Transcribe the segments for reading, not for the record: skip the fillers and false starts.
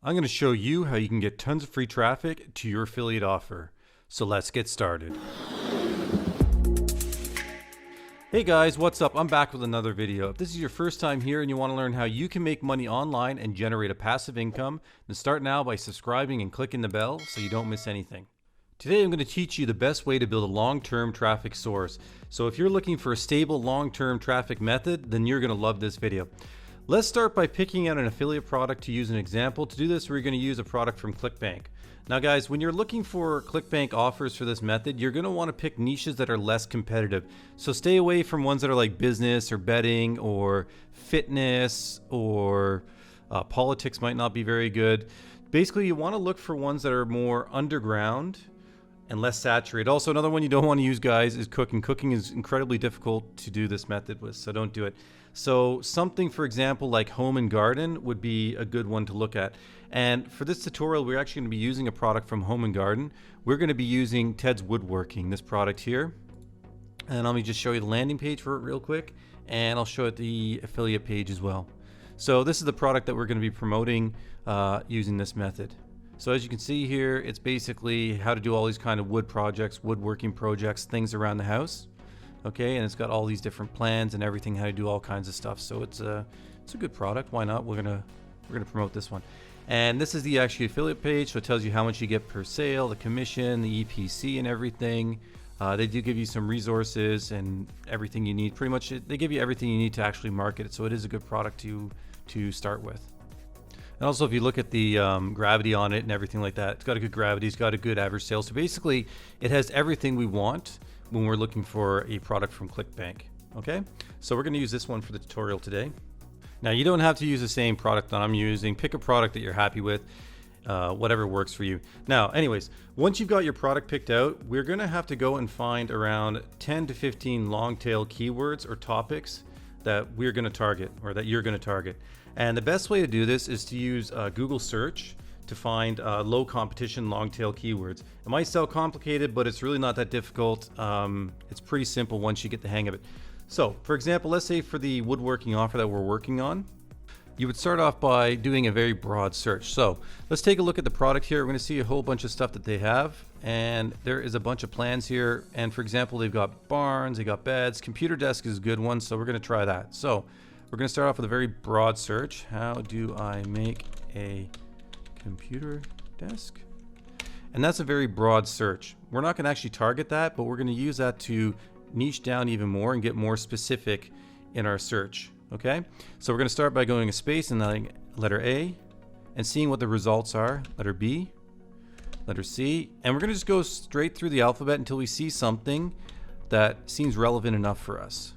I'm going to show you how you can get tons of free traffic to your affiliate offer. So let's get started. Hey guys, what's up? I'm back with another video. If this is your first time here and you want to learn how you can make money online and generate a passive income, then start now by subscribing and clicking the bell so you don't miss anything. Today I'm going to teach you the best way to build a long-term traffic source. So if you're looking for a stable long-term traffic method, then you're going to love this video. Let's start by picking out an affiliate product to use an example. To do this, we're going to use a product from Clickbank. Now guys, when you're looking for Clickbank offers for this method, you're going to want to pick niches that are less competitive. So stay away from ones that are like business or betting or fitness or politics might not be very good. Basically, you want to look for ones that are more underground and less saturated. Also, another one you don't want to use, guys, is cooking. Cooking is incredibly difficult to do this method with, so don't do it. So something, for example, like home and garden would be a good one to look at. And for this tutorial, we're actually going to be using a product from Home and Garden. We're going to be using Ted's Woodworking, this product here. And let me just show you the landing page for it real quick, and I'll show you the affiliate page as well. So this is the product that we're going to be promoting using this method. So as you can see here, it's basically how to do all these kind of wood projects, woodworking projects, things around the house. Okay, and it's got all these different plans and everything, how to do all kinds of stuff. So it's a good product. Why not? We're gonna promote this one. And this is the actual affiliate page, so it tells you how much you get per sale, the commission, the EPC, and everything. They do give you some resources and everything you need. Pretty much, they give you everything you need to actually market it. So it is a good product to start with. And also, if you look at the gravity on it and everything like that, it's got a good gravity, it's got a good average sales. So basically, it has everything we want when we're looking for a product from Clickbank. Okay, so we're going to use this one for the tutorial today. Now, you don't have to use the same product that I'm using. Pick a product that you're happy with, whatever works for you. Now, anyways, once you've got your product picked out, we're going to have to go and find around 10 to 15 long tail keywords or topics that we're going to target, or that you're going to target. And the best way to do this is to use Google search to find low competition long tail keywords. It might sound complicated, but it's really not that difficult. It's pretty simple once you get the hang of it. So for example, let's say for the woodworking offer that we're working on, you would start off by doing a very broad search. So let's take a look at the product here. We're going to see a whole bunch of stuff that they have, and there is a bunch of plans here. And for example, they've got barns, they got beds, computer desk is a good one, so we're going to try that. So we're going to start off with a very broad search. How do I make a computer desk? And that's a very broad search. We're not going to actually target that, but we're going to use that to niche down even more and get more specific in our search. Okay, so we're going to start by going a space and then letter A and seeing what the results are. Letter B, letter C, and we're going to just go straight through the alphabet until we see something that seems relevant enough for us.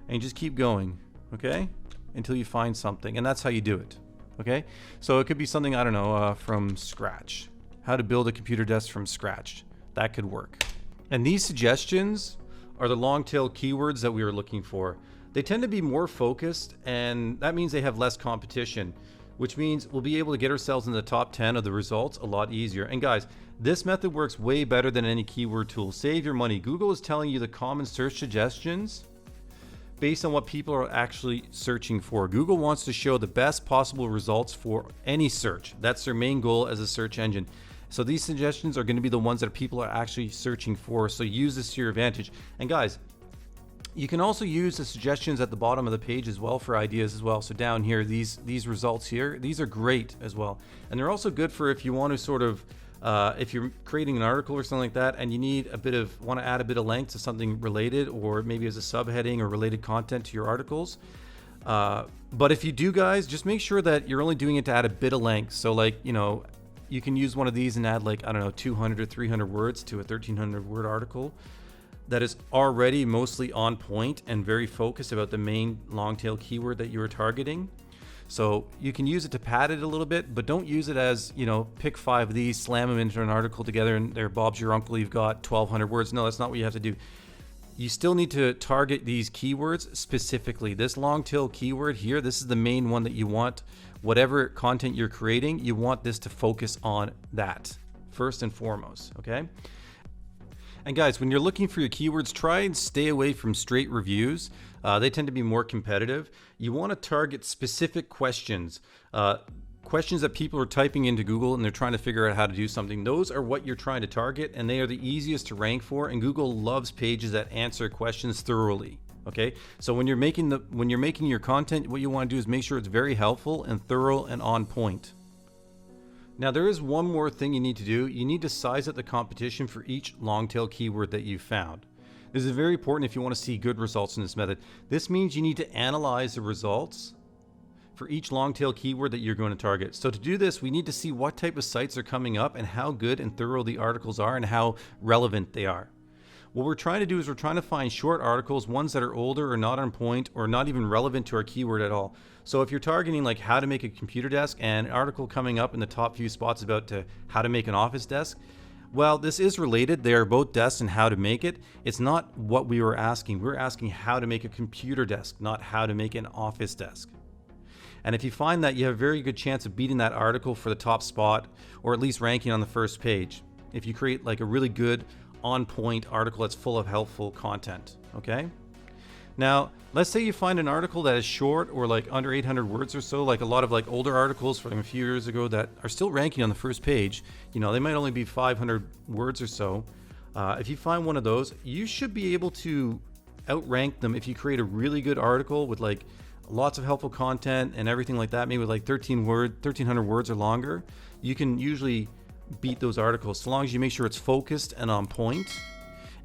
And you just keep going, okay, until you find something, and that's how you do it. Okay, so it could be something, I don't know, from scratch. How to build a computer desk from scratch. That could work. And these suggestions are the long tail keywords that we were looking for. They tend to be more focused, and that means they have less competition, which means we'll be able to get ourselves in the top 10 of the results a lot easier. And guys, this method works way better than any keyword tool. Save your money. Google is telling you the common search suggestions based on what people are actually searching for. Google wants to show the best possible results for any search. That's their main goal as a search engine. So these suggestions are going to be the ones that people are actually searching for. So use this to your advantage. And guys, you can also use the suggestions at the bottom of the page as well for ideas as well. So down here, these results here, these are great as well. And they're also good for if you want to sort of, if you're creating an article or something like that and you need want to add a bit of length to something related, or maybe as a subheading or related content to your articles. But if you do, guys, just make sure that you're only doing it to add a bit of length. So like, you know, you can use one of these and add like, I don't know, 200 or 300 words to a 1300 word article that is already mostly on point and very focused about the main long tail keyword that you are targeting. So you can use it to pad it a little bit, but don't use it as, you know, pick 5 of these, slam them into an article together, and there, Bob's your uncle, you've got 1200 words. No, that's not what you have to do. You still need to target these keywords specifically. This long tail keyword here, this is the main one that you want. Whatever content you're creating, you want this to focus on that first and foremost, okay? And guys, when you're looking for your keywords, try and stay away from straight reviews. They tend to be more competitive. You want to target specific questions. questions that people are typing into Google and they're trying to figure out how to do something. Those are what you're trying to target, and they are the easiest to rank for, and Google loves pages that answer questions thoroughly. Okay, so when you're making your content, what you want to do is make sure it's very helpful and thorough and on point. Now there is one more thing you need to do. You need to size up the competition for each long tail keyword that you've found. This is very important if you want to see good results in this method. This means you need to analyze the results for each long tail keyword that you're going to target. So to do this, we need to see what type of sites are coming up and how good and thorough the articles are and how relevant they are. What we're trying to do is we're trying to find short articles, ones that are older or not on point or not even relevant to our keyword at all. So if you're targeting like how to make a computer desk and an article coming up in the top few spots about how to make an office desk, well, this is related. They are both desks and how to make it. It's not what we were asking. We're asking how to make a computer desk, not how to make an office desk. And if you find that, you have a very good chance of beating that article for the top spot, or at least ranking on the first page, if you create like a really good on-point article that's full of helpful content. Okay, now let's say you find an article that is short or like under 800 words or so, like a lot of like older articles from a few years ago that are still ranking on the first page. You know, they might only be 500 words or so. If you find one of those, you should be able to outrank them if you create a really good article with like lots of helpful content and everything like that, maybe with like 1300 words or longer. You can usually beat those articles so long as you make sure it's focused and on point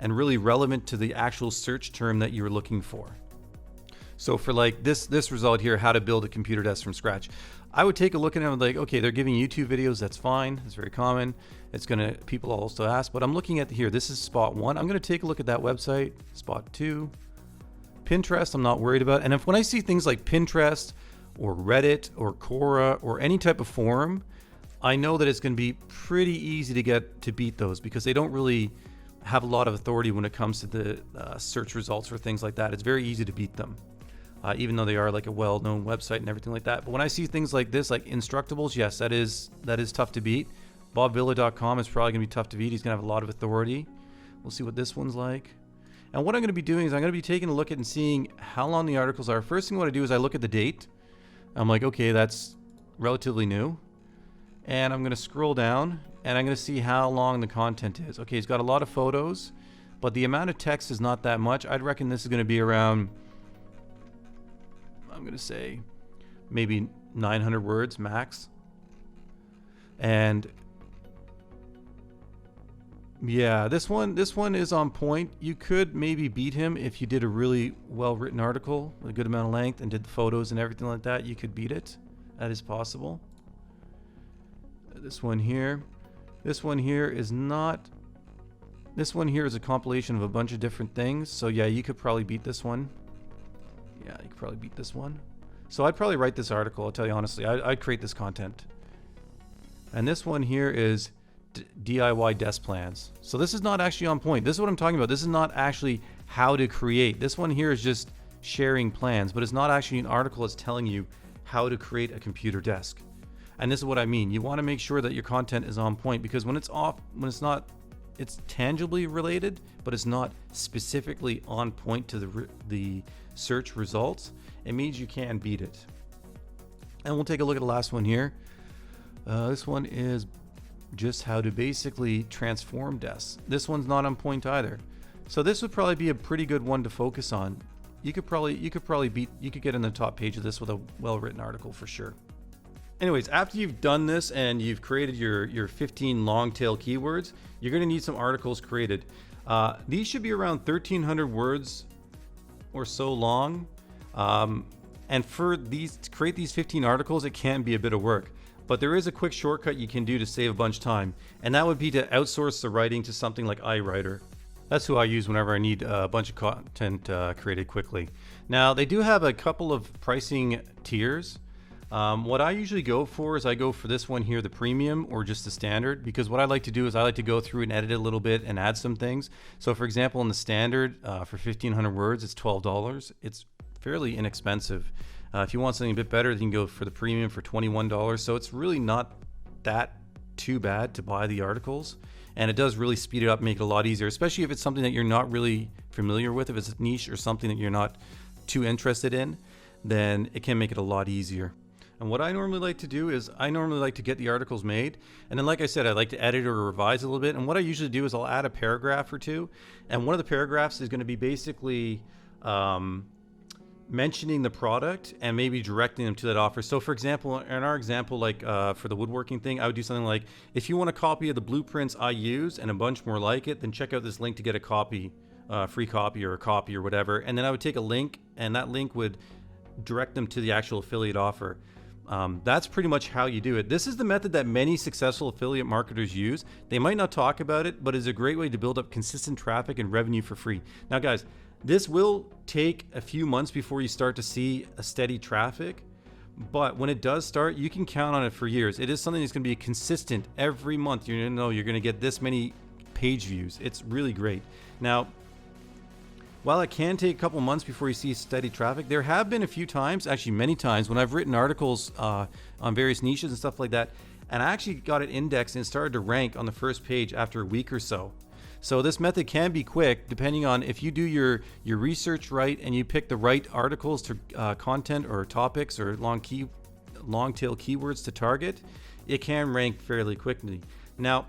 and really relevant to the actual search term that you're looking for. So for like this result here, how to build a computer desk from scratch, I would take a look at it and like, okay, they're giving YouTube videos, that's fine, it's very common, people also ask, but I'm looking at here, this is spot 1. I'm going to take a look at that website. Spot 2, Pinterest, I'm not worried about. And when I see things like Pinterest or Reddit or Quora or any type of forum, I know that it's going to be pretty easy to beat those because they don't really have a lot of authority when it comes to the search results or things like that. It's very easy to beat them, even though they are like a well-known website and everything like that. But when I see things like this, like Instructables, yes, that is tough to beat. BobVilla.com is probably going to be tough to beat. He's going to have a lot of authority. We'll see what this one's like. And what I'm going to be doing is I'm going to be taking a look at and seeing how long the articles are. First thing what I do is I look at the date. I'm like, okay, that's relatively new. And I'm going to scroll down and I'm going to see how long the content is. Okay, he's got a lot of photos, but the amount of text is not that much. I'd reckon this is going to be around, I'm going to say maybe 900 words max. And yeah, this one is on point. You could maybe beat him if you did a really well-written article with a good amount of length and did the photos and everything like that. You could beat it. That is possible. This one here is not. This one here is a compilation of a bunch of different things. So yeah, you could probably beat this one. Yeah, you could probably beat this one. So I'd probably write this article. I'll tell you honestly, I'd create this content. And this one here is DIY desk plans. So this is not actually on point. This is what I'm talking about. This is not actually how to create. This one here is just sharing plans, but it's not actually an article that's telling you how to create a computer desk. And this is what I mean. You want to make sure that your content is on point, because when it's not, it's tangibly related, but it's not specifically on point to the search results. It means you can beat it. And we'll take a look at the last one here. This one is just how to basically transform desks. This one's not on point either. So this would probably be a pretty good one to focus on. You could get in the top page of this with a well-written article for sure. Anyways, after you've done this and you've created your 15 long tail keywords, you're going to need some articles created. These should be around 1,300 words or so long. And for to create these 15 articles, it can be a bit of work. But there is a quick shortcut you can do to save a bunch of time. And that would be to outsource the writing to something like iWriter. That's who I use whenever I need a bunch of content created quickly. Now, they do have a couple of pricing tiers. What I usually go for is I go for this one here, the premium, or just the standard, because what I like to do is I like to go through and edit it a little bit and add some things. So for example, in the standard, for 1,500 words, it's $12. It's fairly inexpensive. If you want something a bit better, you can go for the premium for $21. So it's really not that too bad to buy the articles. And it does really speed it up, make it a lot easier, especially if it's something that you're not really familiar with. If it's a niche or something that you're not too interested in, then it can make it a lot easier. And what I normally like to do is I normally like to get the articles made. And then, like I said, I like to edit or revise a little bit. And what I usually do is I'll add a paragraph or two. And one of the paragraphs is going to be basically mentioning the product and maybe directing them to that offer. So for example, in our example, like for the woodworking thing, I would do something like, if you want a copy of the blueprints I use and a bunch more like it, then check out this link to get a copy, free copy or a copy or whatever. And then I would take a link, and that link would direct them to the actual affiliate offer. That's pretty much how you do it. This is the method that many successful affiliate marketers use. They might not talk about it, but it's a great way to build up consistent traffic and revenue for free. Now guys, this will take a few months before you start to see a steady traffic, but when it does start, you can count on it for years. It is something that's going to be consistent every month. You're going to know you're going to get this many page views. It's really great. Now, while it can take a couple months before you see steady traffic, there have been a few times, actually many times, when I've written articles on various niches and stuff like that, and I actually got it indexed and started to rank on the first page after a week or so. So this method can be quick depending on if you do your research right and you pick the right articles to content or topics or long tail keywords to target, it can rank fairly quickly. Now,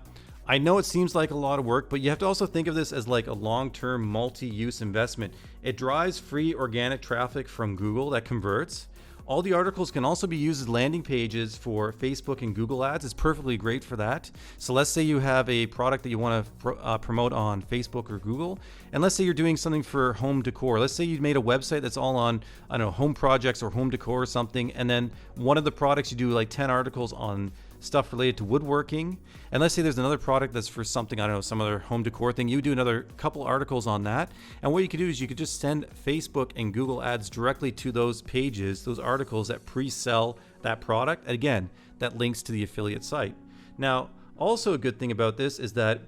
I know it seems like a lot of work, but you have to also think of this as like a long-term multi-use investment. It drives free organic traffic from Google that converts. All the articles can also be used as landing pages for Facebook and Google ads. It's perfectly great for that. So let's say you have a product that you want to promote on Facebook or Google, and let's say you're doing something for home decor. Let's say you made a website that's all on, I don't know, home projects or home decor or something, and then one of the products you do like 10 articles on stuff related to woodworking, and let's say there's another product that's for something, I don't know, some other home decor thing. You do another couple articles on that, and what you could do is you could just send Facebook and Google ads directly to those pages, those articles that pre-sell that product. Again, that links to the affiliate site. Now, also a good thing about this is that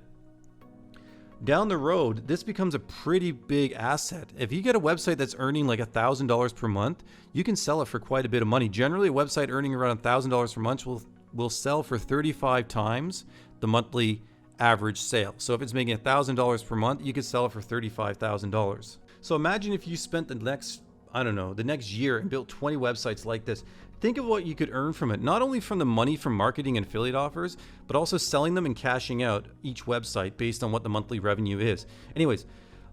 down the road, this becomes a pretty big asset. If you get a website that's earning like $1,000 per month, you can sell it for quite a bit of money. Generally, a website earning around $1,000 per month will sell for 35 times the monthly average sale. So if it's making $1,000 per month, you could sell it for $35,000. So imagine if you spent the next year and built 20 websites like this. Think of what you could earn from it, not only from the money from marketing and affiliate offers, but also selling them and cashing out each website based on what the monthly revenue is. Anyways,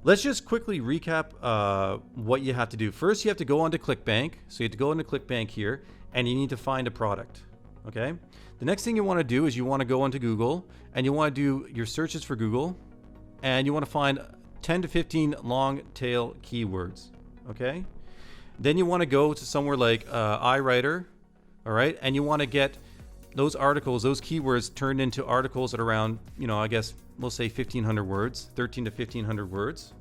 let's just quickly recap what you have to do. First, you have to go onto Clickbank. So you have to go into Clickbank here, and you need to find a product. Okay. The next thing you want to do is you want to go into Google, and you want to do your searches for Google, and you want to find 10 to 15 long tail keywords. Okay. Then you want to go to somewhere like iWriter. All right. And you want to get those articles, those keywords turned into articles at around, I guess we'll say 1,500 words, 13 to 1,500 words.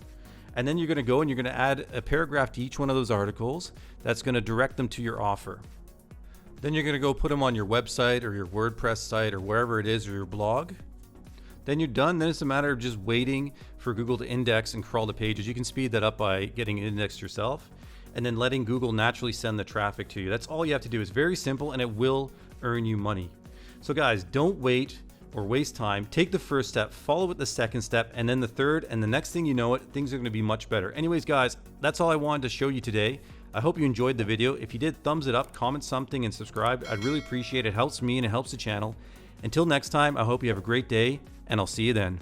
And then you're going to go and you're going to add a paragraph to each one of those articles that's going to direct them to your offer. Then you're going to go put them on your website or your WordPress site or wherever it is, or your blog. Then you're done. Then it's a matter of just waiting for Google to index and crawl the pages. You can speed that up by getting it indexed yourself and then letting Google naturally send the traffic to you. That's all you have to do. It's very simple, and it will earn you money. So guys, don't wait or waste time. Take the first step, follow with the second step, and then the third, and the next thing you know it, things are going to be much better. Anyways, guys, that's all I wanted to show you today. I hope you enjoyed the video. If you did, thumbs it up, comment something, and subscribe. I'd really appreciate it. It helps me and it helps the channel. Until next time, I hope you have a great day, and I'll see you then.